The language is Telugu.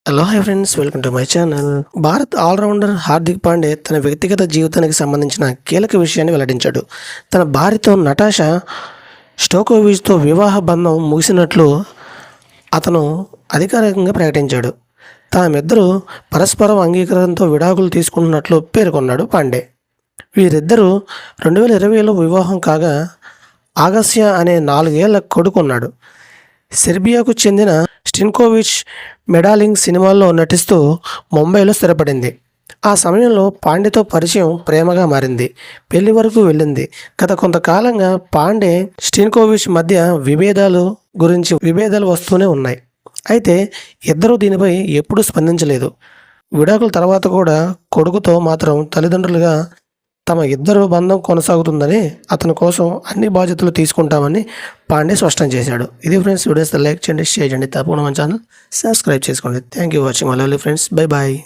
Hello hi friends, welcome to my channel. Bharat allrounder Hardik Pandya తన వ్యక్తిగత జీవితానికి సంబంధించిన కీలక విషయాన్ని వెల్లడించాడు. తన భార్యతో నటాషా స్టోకోవిచ్తో వివాహ బంధం ముగిసినట్లు అతను అధికారికంగా ప్రకటించాడు. తామిద్దరూ పరస్పరం అంగీకారంతో విడాకులు తీసుకుంటున్నట్లు పేర్కొన్నాడు పాండే. వీరిద్దరూ 2020లో వివాహం కాగా ఆగస్యా అనే 4 ఏళ్ల కొడుకున్నాడు. సెర్బియాకు చెందిన స్టిన్కోవిచ్ మెడాలింగ్ సినిమాల్లో నటిస్తూ ముంబైలో స్థిరపడింది. ఆ సమయంలో పాండేతో పరిచయం ప్రేమగా మారింది, పెళ్లి వరకు వెళ్ళింది. గత కొంతకాలంగా పాండే స్టిన్కోవిచ్ మధ్య విభేదాలు వస్తూనే ఉన్నాయి. అయితే ఇద్దరూ దీనిపై ఎప్పుడూ స్పందించలేదు. విడాకుల తర్వాత కూడా కొడుకుతో మాత్రం తల్లిదండ్రులుగా తమ ఇద్దరు బంధం కొనసాగుతుందని, అతని కోసం అన్ని బాధ్యతలు తీసుకుంటామని పాండే స్పష్టం చేశాడు. ఇది ఫ్రెండ్స్, వీడియోస్ లైక్ చేయండి, షేర్ చేయండి, తప్పకుండా మన ఛానల్ సబ్స్క్రైబ్ చేసుకోండి. Thank you watching. మళ్ళీ ఫ్రెండ్స్, బై బాయ్.